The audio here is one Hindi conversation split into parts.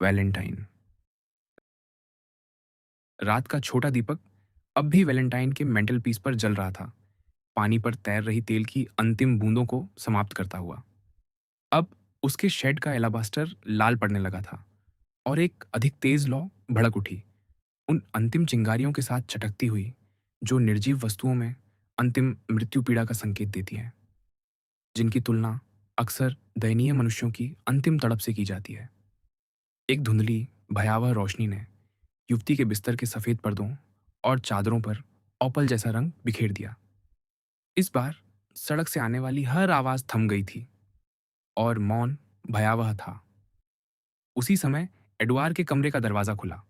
वैलेंटाइन। रात का छोटा दीपक अब भी वैलेंटाइन के मेंटल पीस पर जल रहा था, पानी पर तैर रही तेल की अंतिम बूंदों को समाप्त करता हुआ। अब उसके शेड का एलाबास्टर लाल पड़ने लगा था और एक अधिक तेज लौ भड़क उठी, उन अंतिम चिंगारियों के साथ चटकती हुई, जो निर्जीव वस्तुओं में अंतिम मृत्यु पीड़ा का संकेत देती हैं, जिनकी तुलना अक्सर दयनीय मनुष्यों की अंतिम तड़प से की जाती है। एक धुंधली, भयावह रोशनी ने युवती के बिस्तर के सफेद पर्दों और चादरों पर ऑपल जैसा रंग बिखेर दिया। इस बार सड़क से आने वाली हर आवाज थम गई थी और मौन भयावह था। उसी समय एडुआर के कमरे का दरवाजा खुला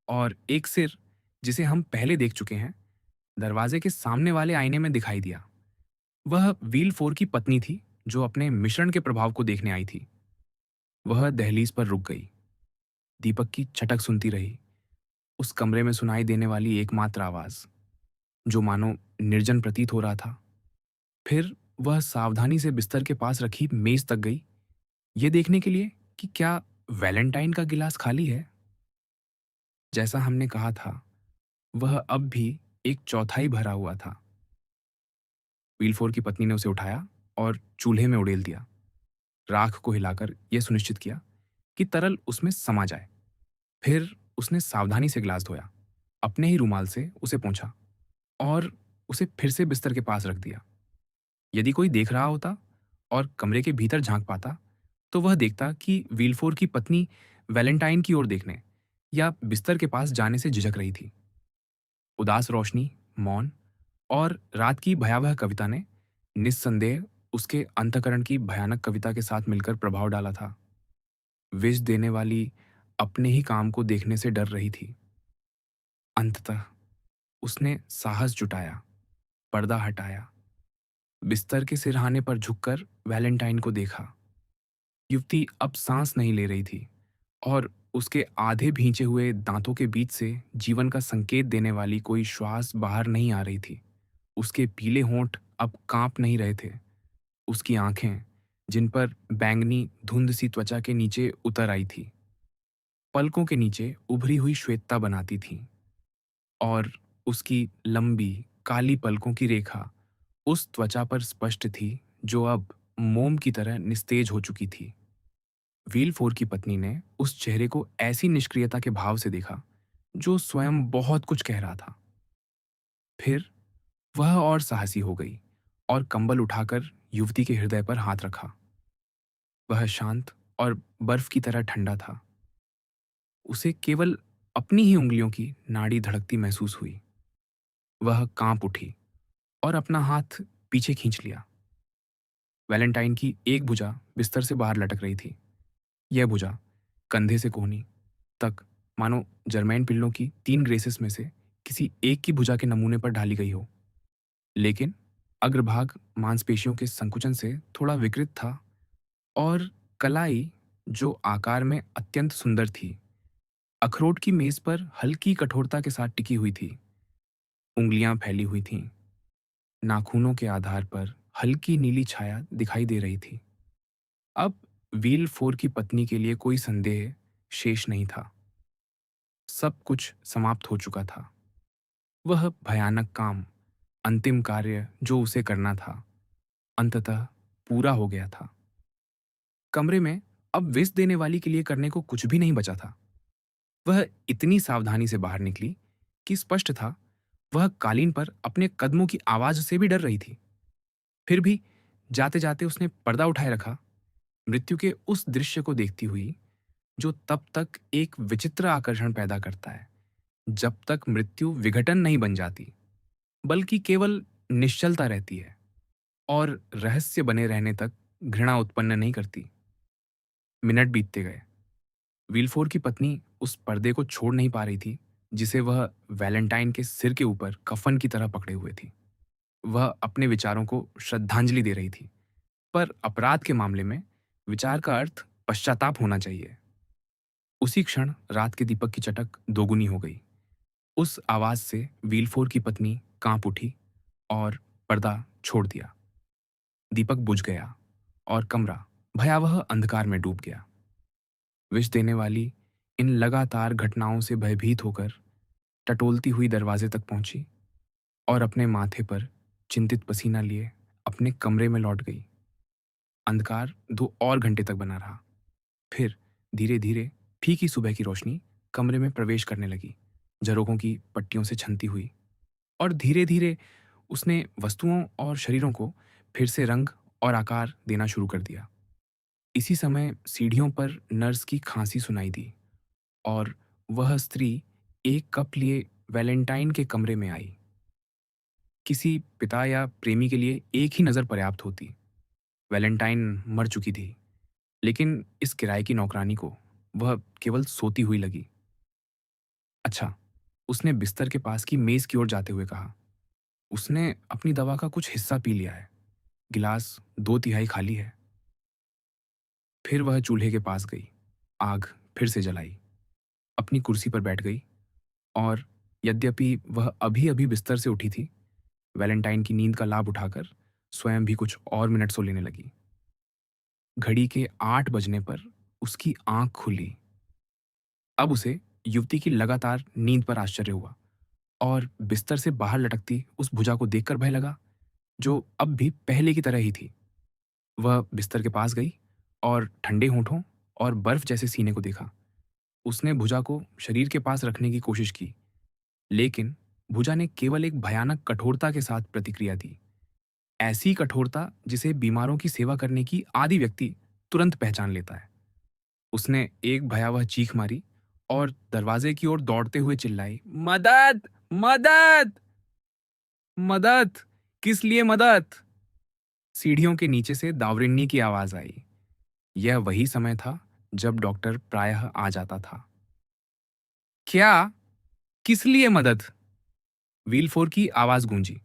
और एक सिर, जिसे हम पहले देख चुके हैं, दरवाजे के सामने वाले आईने में दिखाई दिया। वह व्हील फोर की पत्नी थी, जो अपने मिश्रण के प्रभाव को देखने आई थी। वह दहलीज पर रुक गई, दीपक की छटक सुनती रही, उस कमरे में सुनाई देने वाली एकमात्र आवाज, जो मानो निर्जन प्रतीत हो रहा था। फिर वह सावधानी से बिस्तर के पास रखी मेज तक गई, ये देखने के लिए कि क्या वैलेंटाइन का गिलास खाली है। जैसा हमने कहा था, वह अब भी एक चौथाई भरा हुआ था। व्हीलफोर की पत्नी ने उसे उठाया और चूल्हे में उड़ेल दिया, राख को हिलाकर यह सुनिश्चित किया कि तरल उसमें समा जाए। फिर उसने सावधानी से गिलास धोया, अपने ही रुमाल से उसे पोंछा और उसे फिर से बिस्तर के पास रख दिया। यदि कोई देख रहा होता और कमरे के भीतर झांक पाता, तो वह देखता कि व्हीलफोर की पत्नी वैलेंटाइन की ओर देखने या बिस्तर के पास जाने से झिझक रही थी। उदास रोशनी, मौन और रात की भयावह कविता ने निस्संदेह उसके अंतःकरण की भयानक कविता के साथ मिलकर प्रभाव डाला था। विष देने वाली अपने ही काम को देखने से डर रही थी। अंततः उसने साहस जुटाया, पर्दा हटाया, बिस्तर के सिरहाने पर झुककर वैलेंटाइन को देखा। युवती अब सांस नहीं ले रही थी और उसके आधे भींचे हुए दांतों के बीच से जीवन का संकेत देने वाली कोई श्वास बाहर नहीं आ रही थी। उसके पीले होंठ अब कांप नहीं रहे थे। उसकी आंखें, जिन पर बैंगनी धुंध सी त्वचा के नीचे उतर आई थी, पलकों के नीचे उभरी हुई श्वेतता बनाती थीं और उसकी लंबी काली पलकों की रेखा उस त्वचा पर स्पष्ट थी, जो अब मोम की तरह निस्तेज हो चुकी थी। व्हीलफोर की पत्नी ने उस चेहरे को ऐसी निष्क्रियता के भाव से देखा, जो स्वयं बहुत कुछ कह रहा था। फिर वह और साहसी हो गई और कंबल उठाकर युवती के हृदय पर हाथ रखा। वह शांत और बर्फ की तरह ठंडा था। उसे केवल अपनी ही उंगलियों की नाड़ी धड़कती महसूस हुई। वह कांप उठी और अपना हाथ पीछे खींच लिया। वैलेंटाइन की एक भुजा बिस्तर से बाहर लटक रही थी। यह भुजा कंधे से कोहनी तक, मानो जर्मैन पिल्लों की 3 ग्रेसेस में से किसी एक की भुजा के नमूने पर ढाली गई हो। लेकिन अग्रभाग मांसपेशियों के संकुचन से थोड़ा विकृत था और कलाई, जो आकार में अत्यंत सुंदर थी, अखरोट की मेज पर हल्की कठोरता के साथ टिकी हुई थी। उंगलियां फैली हुई थीं, नाखूनों के आधार पर हल्की नीली छाया दिखाई दे रही थी। अब व्हील फोर की पत्नी के लिए कोई संदेह शेष नहीं था। सब कुछ समाप्त हो चुका था। वह भयानक काम, अंतिम कार्य जो उसे करना था, अंततः पूरा हो गया था। कमरे में अब विष देने वाली के लिए करने को कुछ भी नहीं बचा था। वह इतनी सावधानी से बाहर निकली कि स्पष्ट था, वह कालीन पर अपने कदमों की आवाज से भी डर रही थी। फिर भी जाते जाते उसने पर्दा उठाए रखा, मृत्यु के उस दृश्य को देखती हुई, जो तब तक एक विचित्र आकर्षण पैदा करता है, जब तक मृत्यु विघटन नहीं बन जाती, बल्कि केवल निश्चलता रहती है और रहस्य बने रहने तक घृणा उत्पन्न नहीं करती। मिनट बीतते गए। विल्फोर की पत्नी उस पर्दे को छोड़ नहीं पा रही थी, जिसे वह वैलेंटाइन के सिर के ऊपर कफन की तरह पकड़े हुए थी। वह अपने विचारों को श्रद्धांजलि दे रही थी, पर अपराध के मामले में विचार का अर्थ पश्चाताप होना चाहिए। उसी क्षण रात के दीपक की चटक दोगुनी हो गई। उस आवाज से विल्फोर की पत्नी कांप उठी और पर्दा छोड़ दिया। दीपक बुझ गया और कमरा भयावह अंधकार में डूब गया। विष देने वाली इन लगातार घटनाओं से भयभीत होकर टटोलती हुई दरवाजे तक पहुंची और अपने माथे पर चिंतित पसीना लिए अपने कमरे में लौट गई। अंधकार 2 और घंटे तक बना रहा। फिर धीरे धीरे फीकी सुबह की रोशनी कमरे में प्रवेश करने लगी, झरोखों की पट्टियों से छनती हुई। और धीरे धीरे उसने वस्तुओं और शरीरों को फिर से रंग और आकार देना शुरू कर दिया। इसी समय सीढ़ियों पर नर्स की खांसी सुनाई दी और वह स्त्री एक कप लिए वैलेंटाइन के कमरे में आई। किसी पिता या प्रेमी के लिए एक ही नज़र पर्याप्त होती। वैलेंटाइन मर चुकी थी, लेकिन इस किराए की नौकरानी को वह केवल सोती हुई लगी। अच्छा, उसने बिस्तर के पास की मेज़ की ओर जाते हुए कहा, उसने अपनी दवा का कुछ हिस्सा पी लिया है। गिलास 2/3 खाली है। फिर वह चूल्हे के पास गई, आग फिर से जलाई, अपनी कुर्सी पर बैठ गई और यद्यपि वह अभी-अभी बिस्तर से उठी थी, वैलेंटाइन की नींद का लाभ उठाकर स्वयं भी कुछ और मिनट सो लेने लगी। घड़ी के 8 बजने पर उसकी आंख खुली। अब उसे युवती की लगातार नींद पर आश्चर्य हुआ और बिस्तर से बाहर लटकती उस भुजा को देखकर भय लगा, जो अब भी पहले की तरह ही थी। वह बिस्तर के पास गई और ठंडे होंठों और बर्फ जैसे सीने को देखा। उसने भुजा को शरीर के पास रखने की कोशिश की, लेकिन भुजा ने केवल एक भयानक कठोरता के साथ प्रतिक्रिया दी। ऐसी कठोरता जिसे बीमारों की सेवा करने की आदी व्यक्ति तुरंत पहचान लेता है। उसने एक भयावह चीख मारी और दरवाजे की ओर दौड़ते हुए चिल्लाई, मदद! मदद! मदद! किस लिए मदद? सीढ़ियों के नीचे से दावरिन्नी की आवाज आई। यह वही समय था जब डॉक्टर प्रायः आ जाता था। क्या? किस लिए मदद? व्हीलफोर की आवाज गूंजी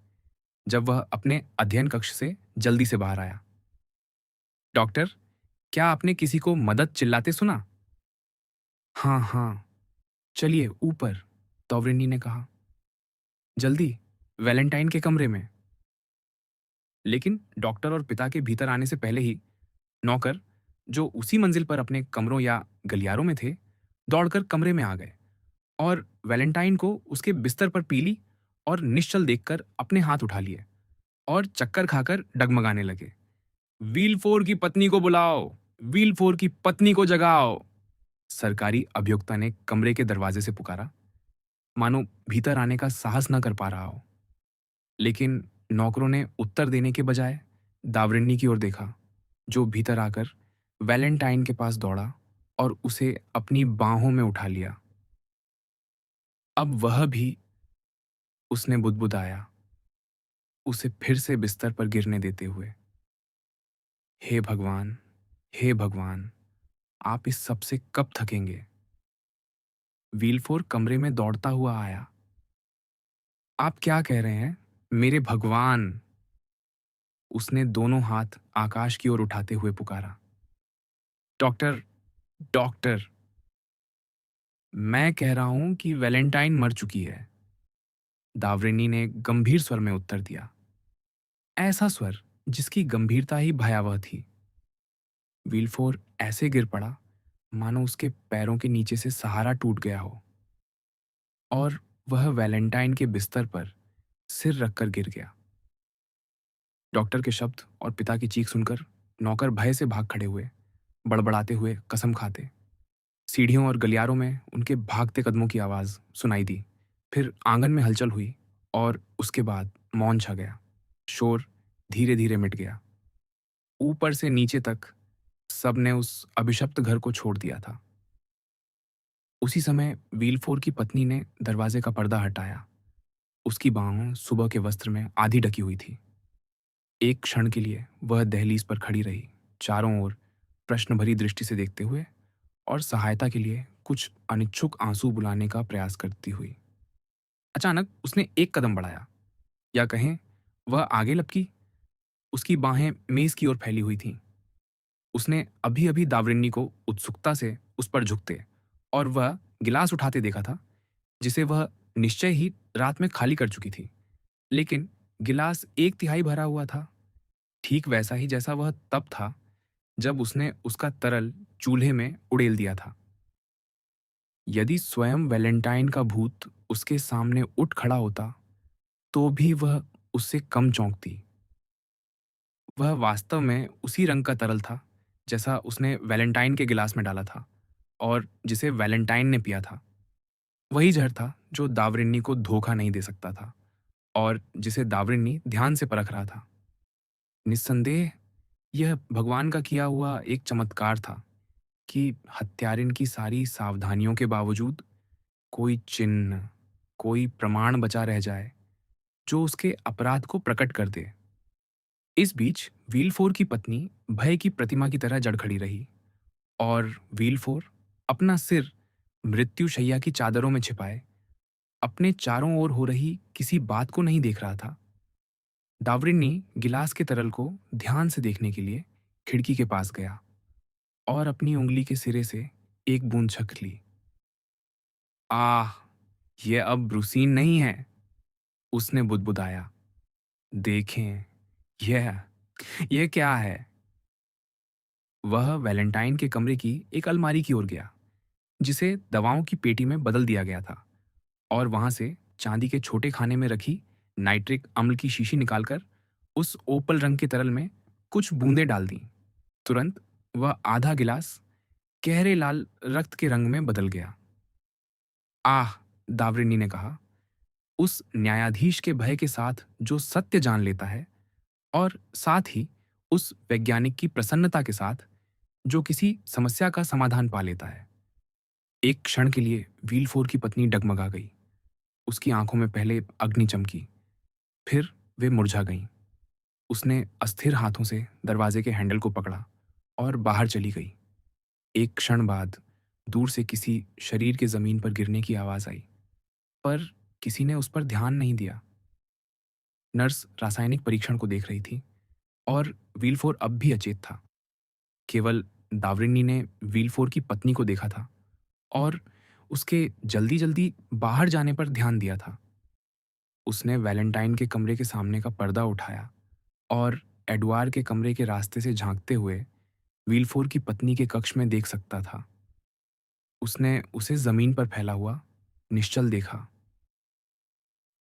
जब वह अपने अध्ययन कक्ष से जल्दी से बाहर आया। डॉक्टर, क्या आपने किसी को मदद चिल्लाते सुना? हाँ हाँ, चलिए ऊपर, तौवरिन्नी ने कहा। जल्दी, वैलेंटाइन के कमरे में। लेकिन डॉक्टर और पिता के भीतर आने से पहले ही नौकर, जो उसी मंजिल पर अपने कमरों या गलियारों में थे, दौड़कर कमरे में आ गए और वैलेंटाइन को उसके बिस्तर पर पीली और निश्चल देखकर अपने हाथ उठा लिए और चक्कर खाकर डगमगाने लगे। व्हीलफोर की पत्नी को बुलाओ! व्हीलफोर की पत्नी को जगाओ! सरकारी अभियोक्ता ने कमरे के दरवाजे से पुकारा, मानो भीतर आने का साहस न कर पा रहा हो। लेकिन नौकरों ने उत्तर देने के बजाय दावरिन्नी की ओर देखा, जो भीतर आकर वैलेंटाइन के पास दौड़ा और उसे अपनी बाहों में उठा लिया। अब वह भी, उसने बुदबुदाया, उसे फिर से बिस्तर पर गिरने देते हुए। हे भगवान, हे भगवान, आप इस सब से कब थकेंगे? व्हीलफोर कमरे में दौड़ता हुआ आया। आप क्या कह रहे हैं? मेरे भगवान! उसने दोनों हाथ आकाश की ओर उठाते हुए पुकारा। डॉक्टर, डॉक्टर, मैं कह रहा हूं कि वैलेंटाइन मर चुकी है। दावरिनी ने गंभीर स्वर में उत्तर दिया, ऐसा स्वर जिसकी गंभीरता ही भयावह थी। विल्फोर ऐसे गिर पड़ा मानो उसके पैरों के नीचे से सहारा टूट गया हो और वह वैलेंटाइन के बिस्तर पर सिर रखकर गिर गया। डॉक्टर के शब्द और पिता की चीख सुनकर नौकर भय से भाग खड़े हुए, बड़बड़ाते हुए कसम खाते। सीढ़ियों और गलियारों में उनके भागते कदमों की आवाज सुनाई दी। फिर आंगन में हलचल हुई और उसके बाद मौन छा गया। शोर धीरे धीरे मिट गया। ऊपर से नीचे तक सबने उस अभिशप्त घर को छोड़ दिया था। उसी समय व्हीलफोर की पत्नी ने दरवाजे का पर्दा हटाया। उसकी बाहों सुबह के वस्त्र में आधी ढकी हुई थी। एक क्षण के लिए वह दहलीज पर खड़ी रही, चारों ओर प्रश्न भरी दृष्टि से देखते हुए और सहायता के लिए कुछ अनिच्छुक आंसू बुलाने का प्रयास करती हुई। अचानक उसने एक कदम बढ़ाया, या कहें वह आगे लपकी। उसकी बाहें मेज की ओर फैली हुई थीं। उसने अभी अभी दावरिन्नी को उत्सुकता से उस पर झुकते और वह गिलास उठाते देखा था, जिसे वह निश्चय ही रात में खाली कर चुकी थी। लेकिन गिलास 1/3 भरा हुआ था, ठीक वैसा ही जैसा वह तब था जब उसने उसका तरल चूल्हे में उड़ेल दिया था। यदि स्वयं वैलेंटाइन का भूत उसके सामने उठ खड़ा होता, तो भी वह उससे कम चौंकती। वह वास्तव में उसी रंग का तरल था, जैसा उसने वैलेंटाइन के गिलास में डाला था और जिसे वैलेंटाइन ने पिया था। वही ज़हर था जो दावरिन्नी को धोखा नहीं दे सकता था और जिसे दावरिन्नी ध्यान से परख रहा था। निस्संदेह यह भगवान का किया हुआ एक चमत्कार था कि हत्यारिन की सारी सावधानियों के बावजूद कोई चिन्ह, कोई प्रमाण बचा रह जाए जो उसके अपराध को प्रकट कर दे। इस बीच वीलफोर की पत्नी भय की प्रतिमा की तरह जड़ खड़ी रही और वीलफोर अपना सिर मृत्युशैया की चादरों में छिपाए अपने चारों ओर हो रही किसी बात को नहीं देख रहा था। दावरिन्नी गिलास के तरल को ध्यान से देखने के लिए खिड़की के पास गया और अपनी उंगली के सिरे से एक बूंद छक ली। आह, ये अब ब्रूसीन नहीं है, उसने बुदबुदाया। देखें, यह यह क्या है? वह वैलेंटाइन के कमरे की एक अलमारी की ओर गया, जिसे दवाओं की पेटी में बदल दिया गया था, और वहां से चांदी के छोटे खाने में रखी नाइट्रिक अम्ल की शीशी निकालकर उस ओपल रंग के तरल में कुछ बूंदें डाल दी। तुरंत वह आधा गिलास गहरे लाल रक्त के रंग में बदल गया। आह, दावरिनी ने कहा, उस न्यायाधीश के भय के साथ जो सत्य जान लेता है, और साथ ही उस वैज्ञानिक की प्रसन्नता के साथ जो किसी समस्या का समाधान पा लेता है। एक क्षण के लिए वीलफोर की पत्नी डगमगा गई। उसकी आंखों में पहले अग्नि चमकी, फिर वे मुरझा गईं। उसने अस्थिर हाथों से दरवाजे के हैंडल को पकड़ा और बाहर चली गई। एक क्षण बाद दूर से किसी शरीर के जमीन पर गिरने की आवाज आई, पर किसी ने उस पर ध्यान नहीं दिया। नर्स रासायनिक परीक्षण को देख रही थी और वीलफोर अब भी अचेत था। केवल दावरिनी ने वीलफोर की पत्नी को देखा था और उसके जल्दी जल्दी बाहर जाने पर ध्यान दिया था। उसने वैलेंटाइन के कमरे के सामने का पर्दा उठाया और एडवार के कमरे के रास्ते से झांकते हुए वीलफोर की पत्नी के कक्ष में देख सकता था। उसने उसे जमीन पर फैला हुआ निश्चल देखा।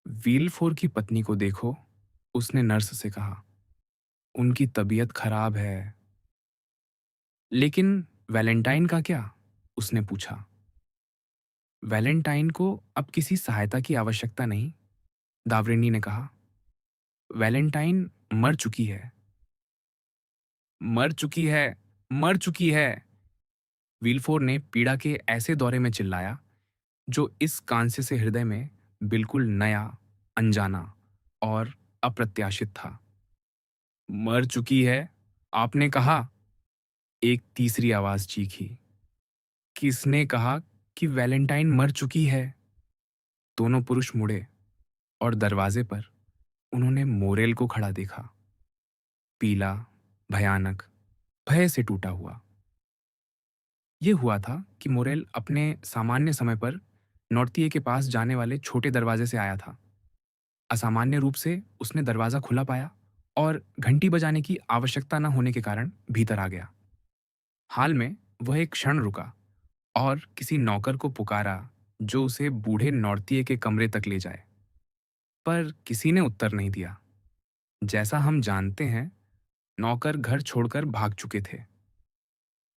वीलफोर की पत्नी को देखो, उसने नर्स से कहा। उनकी तबीयत खराब है। लेकिन वैलेंटाइन का क्या? उसने पूछा। वैलेंटाइन को अब किसी सहायता की आवश्यकता नहीं, दावरिनी ने कहा। वैलेंटाइन मर चुकी है। मर चुकी है, मर चुकी है। वीलफोर ने पीड़ा के ऐसे दौरे में चिल्लाया जो इस कांस्य से हृदय में बिल्कुल नया, अनजाना और अप्रत्याशित था। मर चुकी है, आपने कहा? एक तीसरी आवाज चीखी। किसने कहा कि वैलेंटाइन मर चुकी है? दोनों पुरुष मुड़े और दरवाजे पर उन्होंने मोरेल को खड़ा देखा, पीला, भयानक, भय से टूटा हुआ। ये हुआ था कि मोरेल अपने सामान्य समय पर नॉर्तिये के पास जाने वाले छोटे दरवाजे से आया था। असामान्य रूप से उसने दरवाजा खुला पाया और घंटी बजाने की आवश्यकता न होने के कारण भीतर आ गया। हाल में वह एक क्षण रुका और किसी नौकर को पुकारा जो उसे बूढ़े नौर्तिये के कमरे तक ले जाए, पर किसी ने उत्तर नहीं दिया। जैसा हम जानते हैं, नौकर घर छोड़कर भाग चुके थे।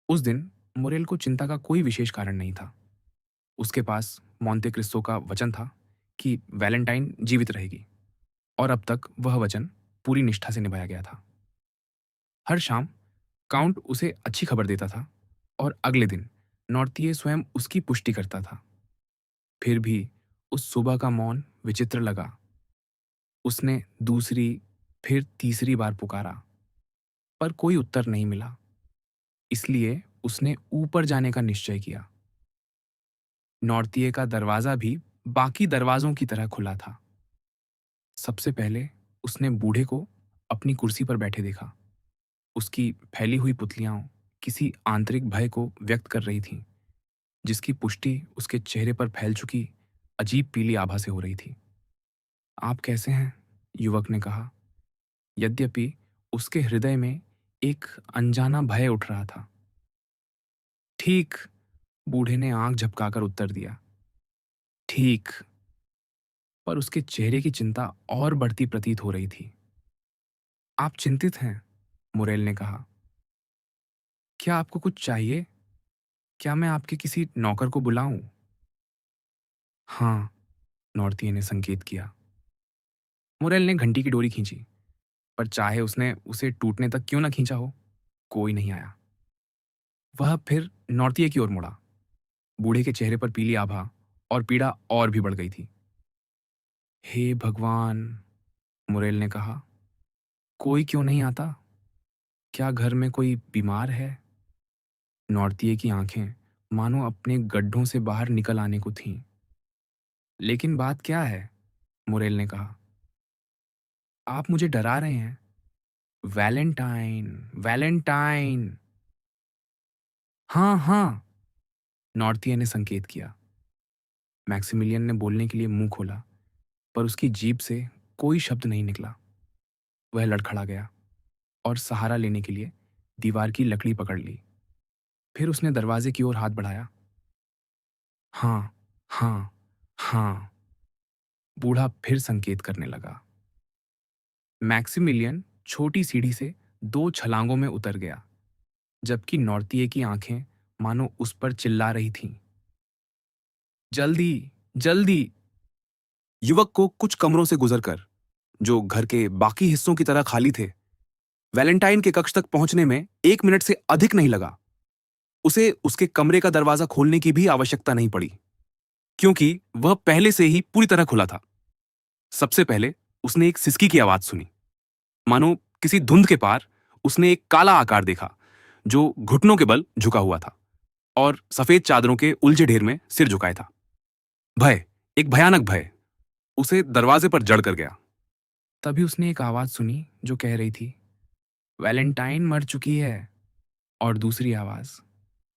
उस दिन मुरेल को चिंता का कोई विशेष कारण नहीं था। उसके पास मोंते क्रिस्टो का वचन था कि वैलेंटाइन जीवित रहेगी, और अब तक वह वचन पूरी निष्ठा से निभाया गया था। हर शाम काउंट उसे अच्छी खबर देता था और अगले दिन नॉर्तिये स्वयं उसकी पुष्टि करता था। फिर भी उस सुबह का मौन विचित्र लगा। उसने दूसरी, फिर तीसरी बार पुकारा, पर कोई उत्तर नहीं मिला। इसलिए उसने ऊपर जाने का निश्चय किया। नॉर्तिये का दरवाजा भी बाकी दरवाजों की तरह खुला था। सबसे पहले उसने बूढ़े को अपनी कुर्सी पर बैठे देखा। उसकी फैली हुई पुतलियां किसी आंतरिक भय को व्यक्त कर रही थीं, जिसकी पुष्टि उसके चेहरे पर फैल चुकी अजीब पीली आभा से हो रही थी। आप कैसे हैं? युवक ने कहा, यद्यपि उसके हृदय में एक अनजाना भय उठ रहा था। ठीक, बूढ़े ने आंख झपकाकर उत्तर दिया, ठीक। पर उसके चेहरे की चिंता और बढ़ती प्रतीत हो रही थी। आप चिंतित हैं? मुरेल ने कहा। क्या आपको कुछ चाहिए? क्या मैं आपके किसी नौकर को बुलाऊं? हाँ, नौरतिये ने संकेत किया। मुरेल ने घंटी की डोरी खींची, पर चाहे उसने उसे टूटने तक क्यों न खींचा हो, कोई नहीं आया। वह फिर नौरतिये की ओर मुड़ा। बूढ़े के चेहरे पर पीली आभा और पीड़ा और भी बढ़ गई थी। हे भगवान, मुरेल ने कहा, कोई क्यों नहीं आता? क्या घर में कोई बीमार है? नौरतिये की आंखें मानो अपने गड्ढों से बाहर निकल आने को थीं। लेकिन बात क्या है? मुरेल ने कहा। आप मुझे डरा रहे हैं। Valentine, Valentine. हाँ हाँ, नॉर्थिया ने संकेत किया। मैक्सिमिलियन ने बोलने के लिए मुंह खोला, पर उसकी जीभ से कोई शब्द नहीं निकला। वह लड़खड़ा गया और सहारा लेने के लिए दीवार की लकड़ी पकड़ ली। फिर उसने दरवाजे की ओर हाथ बढ़ाया। हाँ, हाँ, हाँ। बूढ़ा फिर संकेत करने लगा। मैक्सिमिलियन छोटी सीढ़ी से 2 छलांगों में उतर गया, जबकि नॉर्तिये की आंखें मानो उस पर चिल्ला रही थीं। जल्दी, जल्दी! युवक को कुछ कमरों से गुजरकर, जो घर के बाकी हिस्सों की तरह खाली थे, वैलेंटाइन के कक्ष तक पहुंचने में 1 मिनट से अधिक नहीं लगा। उसे उसके कमरे का दरवाजा खोलने की भी आवश्यकता नहीं पड़ी, क्योंकि वह पहले से ही पूरी तरह खुला था। सबसे पहले उसने एक सिसकी की आवाज सुनी, मानो किसी धुंध के पार उसने एक काला आकार देखा, जो घुटनों के बल झुका हुआ था और सफेद चादरों के उलझे ढेर में सिर झुकाए था। भय, एक भयानक भय, उसे दरवाजे पर जड़ कर गया। तभी उसने एक आवाज सुनी जो कह रही थी, वैलेंटाइन मर चुकी है। और दूसरी आवाज,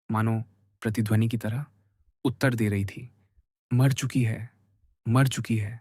मानो प्रतिध्वनि की तरह, उत्तर दे रही थी, मर चुकी है, मर चुकी है।